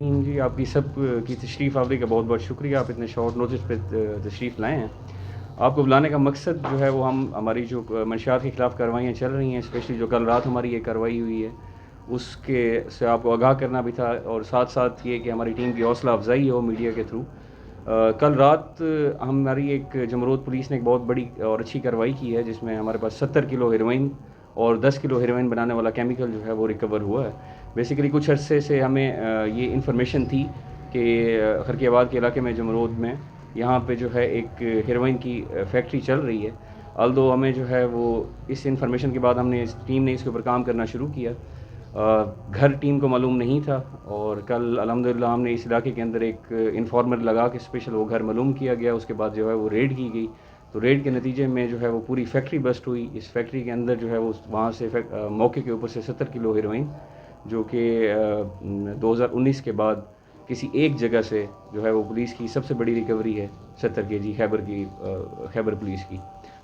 جی، آپ کی سب کی تشریف آوری کا بہت بہت شکریہ. آپ اتنے شارٹ نوٹس پہ تشریف لائے ہیں. آپ کو بلانے کا مقصد جو ہے وہ ہماری جو منشیات کے خلاف کارروائیاں چل رہی ہیں، اسپیشلی جو کل رات ہماری یہ کارروائی ہوئی ہے، اس کے سے آپ کو آگاہ کرنا بھی تھا، اور ساتھ ساتھ یہ کہ ہماری ٹیم کی حوصلہ افزائی ہو میڈیا کے تھرو. کل رات ہماری ایک جمرود پولیس نے ایک بہت بڑی اور اچھی کارروائی کی ہے، جس میں ہمارے پاس 70 کلو ہیروئن اور 10 کلو ہیروئن بنانے والا کیمیکل جو ہے وہ ریکور ہوا ہے. بیسیکلی کچھ عرصے سے ہمیں یہ انفارمیشن تھی کہ خرقیہ آباد کے علاقے میں جمرود میں یہاں پہ جو ہے ایک ہیروئن کی فیکٹری چل رہی ہے. الدو ہمیں جو ہے وہ اس انفارمیشن کے بعد ٹیم نے اس کے اوپر کام کرنا شروع کیا. گھر ٹیم کو معلوم نہیں تھا، اور کل الحمدللہ ہم نے اس علاقے کے اندر ایک انفارمر لگا کے اسپیشل وہ گھر معلوم کیا گیا. اس کے بعد جو ہے وہ ریڈ کی گئی، تو ریڈ کے نتیجے میں جو ہے وہ پوری فیکٹری بسٹ ہوئی. اس فیکٹری کے اندر جو ہے وہ وہاں سے موقع کے اوپر سے 70 کلو ہیروئن، جو کہ 2019 کے بعد کسی ایک جگہ سے جو ہے وہ پولیس کی سب سے بڑی ریکوری ہے 70 کے جی خیبر پولیس کی.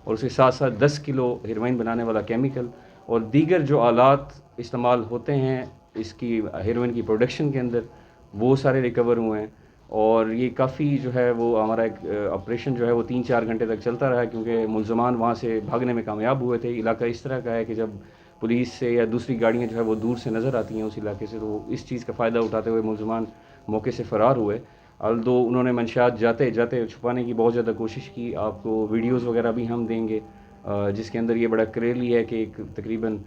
اور اس کے ساتھ ساتھ 10 کلو ہیروئن بنانے والا کیمیکل اور دیگر جو آلات استعمال ہوتے ہیں اس کی ہیروئن کی پروڈکشن کے اندر، وہ سارے ریکور ہوئے ہیں. اور یہ کافی جو ہے وہ ہمارا ایک آپریشن جو ہے وہ 3-4 گھنٹے تک چلتا رہا، کیونکہ ملزمان وہاں سے بھاگنے میں کامیاب ہوئے تھے. علاقہ اس طرح کا ہے کہ جب پولیس سے یا دوسری گاڑیاں جو ہے وہ دور سے نظر آتی ہیں اس علاقے سے، تو اس چیز کا فائدہ اٹھاتے ہوئے ملزمان موقع سے فرار ہوئے. الدو انہوں نے منشیات جاتے جاتے چھپانے کی بہت زیادہ کوشش کی. آپ کو ویڈیوز وغیرہ بھی ہم دیں گے جس کے اندر یہ بڑا کریلی ہے کہ ایک تقریباً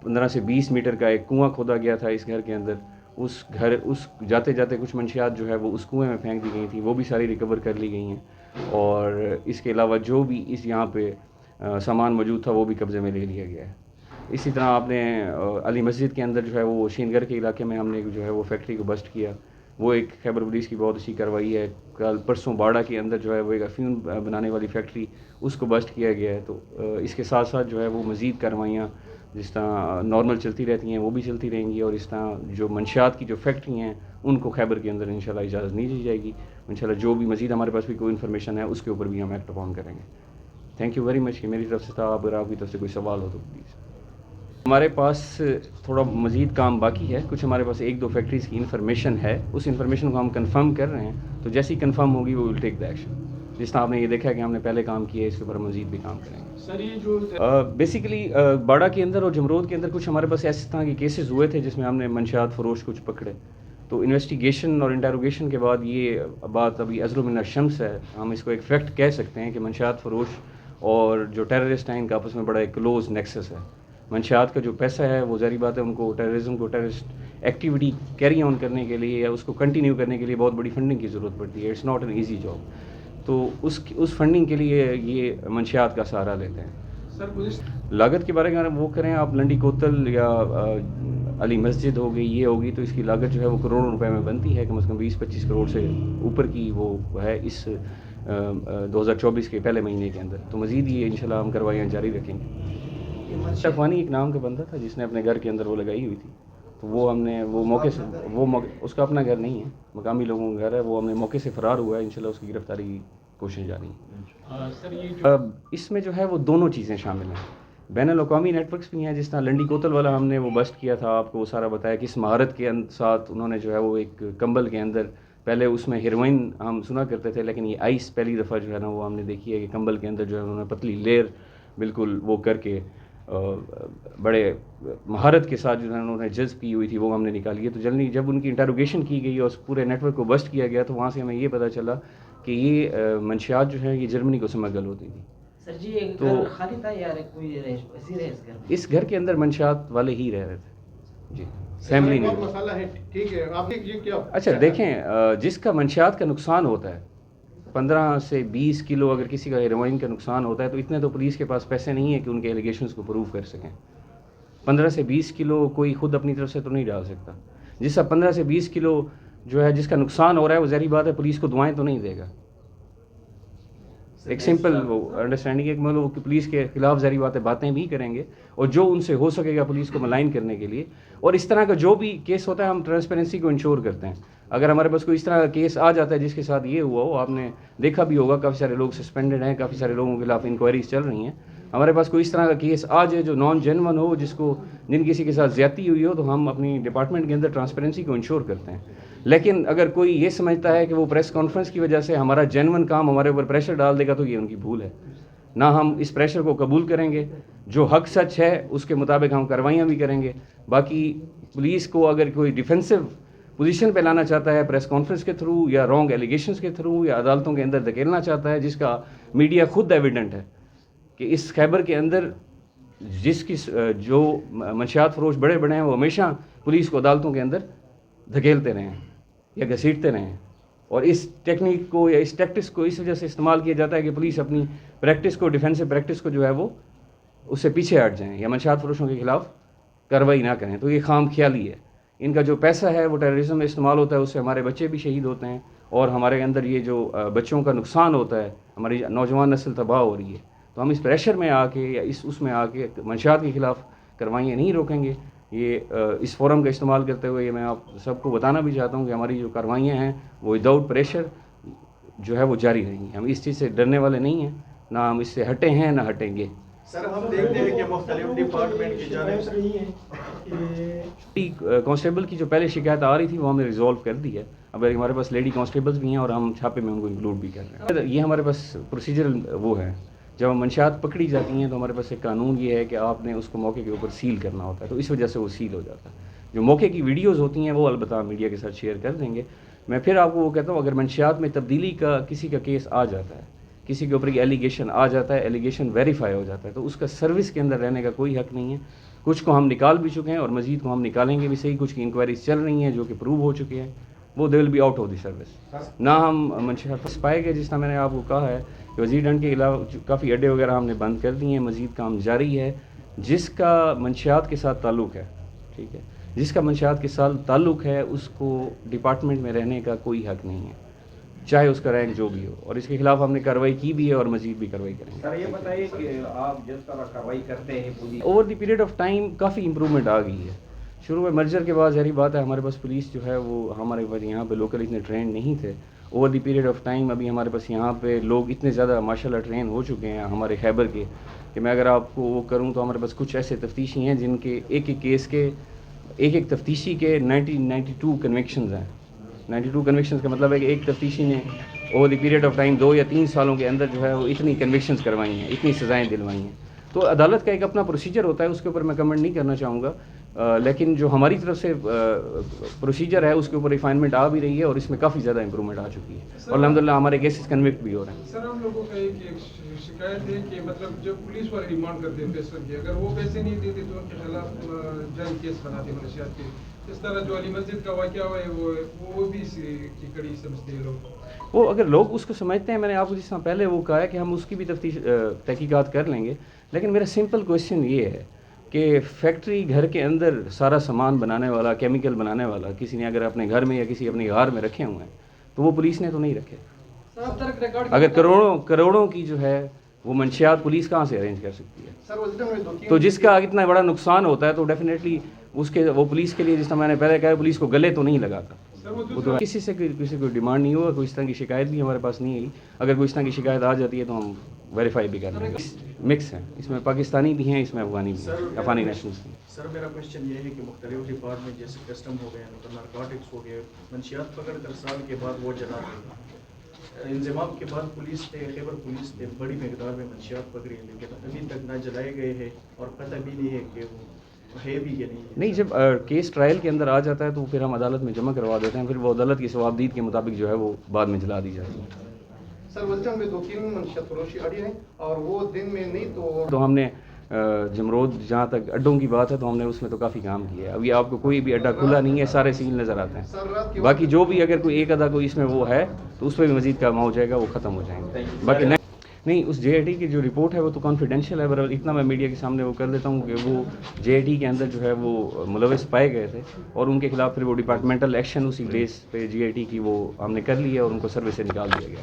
15 سے 20 میٹر کا ایک کنواں کھودا گیا تھا اس گھر کے اندر. اس جاتے جاتے کچھ منشیات جو ہے وہ اس کنویں میں پھینک دی گئی تھیں، وہ بھی ساری ریکور کر لی گئی ہیں. اور اس کے علاوہ جو بھی یہاں پہ سامان موجود تھا وہ بھی قبضے میں لے لیا گیا ہے. اسی طرح آپ نے علی مسجد کے اندر جو ہے وہ شین گھر کے علاقے میں ہم نے جو ہے وہ فیکٹری کو بسٹ کیا. وہ ایک خیبر پولیس کی بہت اچھی کارروائی ہے. کل پرسوں باڑہ کے اندر جو ہے وہ ایک افیون بنانے والی فیکٹری، اس کو بسٹ کیا گیا ہے. تو اس کے ساتھ ساتھ جو ہے وہ مزید کارروائیاں جس طرح نارمل چلتی رہتی ہیں وہ بھی چلتی رہیں گی. اور اس طرح جو منشیات کی جو فیکٹری ہیں ان کو خیبر کے اندر انشاءاللہ اجازت نہیں دی جائے گی. انشاءاللہ جو بھی مزید ہمارے پاس بھی کوئی انفارمیشن ہے اس کے اوپر بھی ہم ایکٹ آن کریں گے. Thank you very much. کہ میری طرف سے تھا، اگر آپ کی طرف سے کوئی سوال ہو تو پلیز. ہمارے پاس تھوڑا مزید کام باقی ہے. کچھ ہمارے پاس 1-2 فیکٹریز کی انفارمیشن ہے، اس انفارمیشن کو ہم کنفرم کر رہے ہیں. تو جیسی کنفرم ہوگی وہ ول ٹیک دا ایکشن. جس طرح آپ نے یہ دیکھا کہ ہم نے پہلے کام کیا ہے، اس کے اوپر مزید بھی کام کریں گے. سر یہ جو بیسیکلی باڑہ کے اندر اور جمرود کے اندر کچھ ہمارے پاس اس طرح کے کیسز ہوئے تھے جس میں ہم نے منشیات فروش کچھ پکڑے. تو انویسٹیگیشن اور انٹیروگیشن کے بعد یہ بات ابھی ازر من الشمس ہے. ہم اس کو ایک فیکٹ کہہ سکتے ہیں کہ منشیات فروش اور جو ٹیررسٹ ہیں ان کا آپس میں بڑا ایک کلوز نیکسس ہے. منشیات کا جو پیسہ ہے وہ ظاہری بات ہے ان کو ٹیررسٹ ایکٹیویٹی کیری آن کرنے کے لیے یا اس کو کنٹینیو کرنے کے لیے بہت بڑی فنڈنگ کی ضرورت پڑتی ہے. It's not an easy job. تو اس فنڈنگ کے لیے یہ منشیات کا سہارا لیتے ہیں. لاگت کے بارے میں اگر وہ کریں آپ، لنڈی کوتل یا علی مسجد ہو گئی، یہ ہوگی، تو اس کی لاگت جو ہے وہ کروڑوں روپے میں بنتی ہے. کم از کم 20-25 کروڑ سے اوپر کی وہ ہے اس 2024 کے پہلے مہینے کے اندر. تو مزید یہ انشاءاللہ ہم کاروائیاں جاری رکھیں گے. افغانی ایک نام کا بندہ تھا جس نے اپنے گھر کے اندر وہ لگائی ہوئی تھی. تو وہ ہم نے وہ موقع سے اس کا اپنا گھر نہیں ہے، مقامی لوگوں کا گھر ہے. وہ ہم نے موقع سے فرار ہوا ہے. انشاءاللہ اس کی گرفتاری کی کوشش جاری ہے. اس میں جو ہے وہ دونوں چیزیں شامل ہیں. بین الاقوامی نیٹ ورکس بھی ہیں، جس طرح لنڈی کوتل والا ہم نے وہ بسٹ کیا تھا. آپ کو وہ سارا بتایا کس مہارت کے ساتھ انہوں نے جو ہے وہ ایک کمبل کے اندر، پہلے اس میں ہیروئن ہم سنا کرتے تھے لیکن یہ آئس پہلی دفعہ جو ہے نا وہ ہم نے دیکھی ہے کہ کمبل کے اندر جو ہے انہوں نے پتلی لیئر بالکل وہ کر کے بڑے مہارت کے ساتھ جو ہے انہوں نے جذب کی ہوئی تھی وہ ہم نے نکالی ہے. تو جب ان کی انٹروگیشن کی گئی اور اس پورے نیٹ ورک کو بسٹ کیا گیا تو وہاں سے ہمیں یہ پتہ چلا کہ یہ منشیات جو ہیں یہ جرمنی کو سمگل ہوتی تھی. سر جی ایک گھر خالی تھا یا کوئی اسی رہے اس گھر میں؟ اس گھر کے اندر منشیات والے ہی رہ رہے تھے جی، فیملی نہیں. مسئلہ ہے ٹھیک ہے، آپ یہ کیا اچھا دیکھیں، جس کا منشیات کا نقصان ہوتا ہے 15 سے 20 کلو اگر کسی کا ہیروئن کا نقصان ہوتا ہے تو اتنے تو پولیس کے پاس پیسے نہیں ہیں کہ ان کے ایلیگیشنز کو پروو کر سکیں. 15 سے 20 کلو کوئی خود اپنی طرف سے تو نہیں ڈال سکتا. جس کا 15 سے 20 کلو جو ہے جس کا نقصان ہو رہا ہے وہ ظاہری بات ہے پولیس کو دعائیں تو نہیں دے گا. ایک سمپل وہ انڈرسٹینڈنگ ہے کہ مطلب کہ پولیس کے خلاف ظاہری بات ہے باتیں بھی کریں گے اور جو ان سے ہو سکے گا پولیس کو ملائن کرنے کے لیے. اور اس طرح کا جو بھی کیس ہوتا ہے ہم ٹرانسپیرنسی کو انشور کرتے ہیں. اگر ہمارے پاس کوئی اس طرح کا کیس آ جاتا ہے جس کے ساتھ یہ ہوا ہو، آپ نے دیکھا بھی ہوگا کافی سارے لوگ سسپینڈڈ ہیں، کافی سارے لوگوں کے خلاف انکوائریز چل رہی ہیں. हमारे पास कोई इस तरह का केस आ जाए जो नॉन जेन्युइन हो, जिन किसी के साथ ज़्यादती हुई हो, तो हम अपनी डिपार्टमेंट के अंदर ट्रांसपेरेंसी को इंश्योर करते हैं। लेकिन अगर कोई ये समझता है कि वो प्रेस कॉन्फ्रेंस की वजह से हमारा जेन्युइन काम हमारे ऊपर प्रेशर डाल देगा, तो ये उनकी भूल है। ना हम इस प्रेशर को कबूल करेंगे, जो हक सच है उसके मुताबिक हम कार्रवाइयाँ भी करेंगे। बाकी पुलिस को अगर कोई डिफेंसिव पोजीशन पे लाना चाहता है प्रेस कॉन्फ्रेंस के थ्रू या रॉन्ग एलिगेशंस के थ्रू या अदालतों के अंदर धकेलना चाहता है, जिसका मीडिया खुद एविडेंट है कि इस खैबर के अंदर जो मंशियात फरोश बड़े बड़े हैं वो हमेशा पुलिस को अदालतों के अंदर धकेलते रहे हैं या घसीटते रहे हैं। और इस टेक्निक को या इस टैक्टिक्स को इस वजह से इस्तेमाल किया जाता है कि पुलिस अपनी प्रैक्टिस को, डिफेंसिव प्रैक्टिस को जो है वो उससे पीछे हट जाएं या मंशियात फरोशों के खिलाफ कार्रवाई ना करें। तो ये खाम ख्याली है। इनका जो पैसा है वो टेररिज्म में इस्तेमाल होता है, उससे हमारे बच्चे भी शहीद होते हैं और हमारे अंदर ये जो बच्चों का नुकसान होता है, हमारी नौजवान नस्ल तबाह हो रही है। तो हम इस प्रेशर में आके या उसमें आके मंशियात के खिलाफ कार्रवाइयाँ नहीं रोकेंगे। ये इस फोरम का इस्तेमाल करते हुए ये मैं आप सबको बताना भी चाहता हूँ कि हमारी जो कार्रवाइयाँ हैं वो विदाउट प्रेशर जो है वो जारी रहेंगी। हम इस चीज़ से डरने वाले नहीं हैं, ना हम इससे हटे हैं ना हटेंगे। सर हम देखते हैं कि मुख्तलिफ डिपार्टमेंट की जानिब से कांस्टेबल की जो पहले शिकायत आ रही थी वो हमने रिजॉल्व कर दी है। अब हमारे पास लेडी कांस्टेबल्स भी हैं और हम छापे में उनको इंक्लूड भी कर रहे हैं। ये हमारे पास प्रोसीजरल वो है, जब मंशियात पकड़ी जाती हैं तो हमारे पास एक कानून ये है कि आपने उसको मौके के ऊपर सील करना होता है, तो इस वजह से वो सील हो जाता है। जो मौके की वीडियोस होती हैं वो अलबत्ता मीडिया के साथ शेयर कर देंगे। मैं फिर आपको वो कहता हूँ, अगर मंशियात में तब्दीली का किसी का केस आ जाता है, किसी के ऊपर एलिगेशन आ जाता है, एलिगेशन वेरीफाई हो जाता है, तो उसका सर्विस के अंदर रहने का कोई हक नहीं है। कुछ को हम निकाल भी चुके हैं और मज़ीद को हम निकालेंगे भी सही। कुछ की इंक्वायरीज चल रही हैं जो कि प्रूव हो चुके हैं, वो they will be out of the service. ना हम मंशियात पाए गए, जिस तरह मैंने आपको कहा है कि वज़ीर डंड के अलावा काफ़ी अड्डे वगैरह हमने बंद कर दिए हैं, मज़ीद काम जारी है। जिसका मंशियात के साथ ताल्लुक़ है, ठीक है, जिसका मंशियात के साथ ताल्लुक़ है उसको डिपार्टमेंट में रहने का कोई हक नहीं है, चाहे उसका रैंक जो भी हो। और इसके खिलाफ हमने कार्रवाई की भी है और मज़ीद भी कार्रवाई करेंगे। सर ये बताइए कि आप जिस तरह कार्रवाई करते हैं police, over the period of time काफ़ी इंप्रूवमेंट आ गई है। शुरू में मर्जर के बाद ज़ाहिर बात है हमारे पास पुलिस जो है वो हमारे पास यहाँ पे लोकल इतने ट्रेंड नहीं थे। Over the period of time अभी हमारे पास यहाँ पे लोग इतने ज़्यादा माशाल्लाह ट्रेन हो चुके हैं हमारे खैबर के, कि मैं अगर आपको वो करूँ तो हमारे पास कुछ ऐसे तफ्तीशी हैं जिनके एक एक केस के एक तफ्तीशी के 92 कन्विक्शंस हैं। 92 कन्विक्शंस का मतलब है कि एक तफ्तीशी ने over the period of time 2 या 3 सालों के अंदर जो है वो इतनी कन्विक्शंस करवाई हैं, इतनी सज़ाएँ दिलवाई हैं। तो अदालत का एक अपना प्रोसीजर होता है, उसके ऊपर मैं कमेंट नहीं करना चाहूँगा, लेकिन जो हमारी तरफ से प्रोसीजर है उसके ऊपर रिफाइनमेंट आ भी रही है और इसमें काफ़ी ज़्यादा इंप्रूवमेंट आ चुकी है और अल्हम्दुलिल्लाह हमारे केसेस कन्विक्ट भी हो रहे हैं। सर हम लोगों का एक शिकायत है कि मतलब जब पुलिस वाले डिमांड करते हैं पैसों की, अगर वो पैसे नहीं देते तो उनके खिलाफ जल्द केस बनाते हैं मंशियात के। इस तरह जो अली मस्जिद का वाक़या हुआ है वो भी की कड़ी समझते हैं लोग। वो अगर लोग उसको समझते हैं, मैंने आपको जिस तरह पहले वो कहा है कि हम उसकी भी तहकीकात कर लेंगे, लेकिन मेरा सिंपल क्वेश्चन ये है कि फैक्ट्री घर के अंदर सारा सामान बनाने वाला, केमिकल बनाने वाला किसी ने अगर अपने घर में या किसी अपने घर में रखे हुए हैं तो वो पुलिस ने तो नहीं रखे। अगर करोड़ों की जो है वो मंशियात पुलिस कहाँ से अरेंज कर सकती है? तो जिसका इतना बड़ा नुकसान होता है तो डेफिनेटली वो पुलिस के लिए, जिस तरह मैंने पहले कहा, पुलिस को गले तो नहीं लगाता। वो तो किसी को डिमांड नहीं होगा, कोई इस तरह की शिकायत भी हमारे पास नहीं आई। अगर कोई इस तरह की शिकायत आ जाती है तो हम वेरीफाई भी कर लेंगे। मिक्स है, इसमें पाकिस्तानी भी हैं, इसमें अफगानी भी हैं, अफगानी नेशनल्स भी। सर मेरा क्वेश्चन ये है कि मुख्तलिफ डिपार्टमेंट जैसे कस्टम हो गए, नारकोटिक्स हो गए, मंशियात पकड़ कर साल के बाद वो जला देगा। इंजमाम के बाद पुलिस ने, खैबर पुलिस ने बड़ी मकदार में मंशियात पकड़ी है, लेकिन अभी तक ना जलाए गए हैं और पता भी नहीं है कि वो है भी या नहीं। जब केस ट्रायल के अंदर आ जाता है तो फिर हम अदालत में जमा करवा देते हैं, फिर वो अदालत की सवाबदीद के मुताबिक जो है वो बाद में जला दी जाती है। सर वजन में 2-3 मंशियात फरोशी अड़ी हैं और वो दिन में नहीं तो हमने जमरोद, जहाँ तक अड्डों की बात है तो हमने उसमें तो काफ़ी काम किया है। अभी आपको कोई भी अड्डा खुला नहीं है, सारे सील नज़र आते हैं। बाकी जो भी अगर कोई एक आधा कोई इसमें वो है तो उस पर भी मज़ीद काम हो जाएगा, वो ख़त्म हो जाएंगे। बाकी नहीं, उस JIT की जो रिपोर्ट है वो तो कॉन्फिडेंशियल है, बराबर इतना मैं मीडिया के सामने वो कर देता हूँ कि वो JIT के अंदर जो है वो मुलविस पाए गए थे और उनके खिलाफ फिर वो डिपार्टमेंटल एक्शन उसी बेस पे JIT की वो हमने कर ली है और उनको सर्विस से निकाल दिया गया।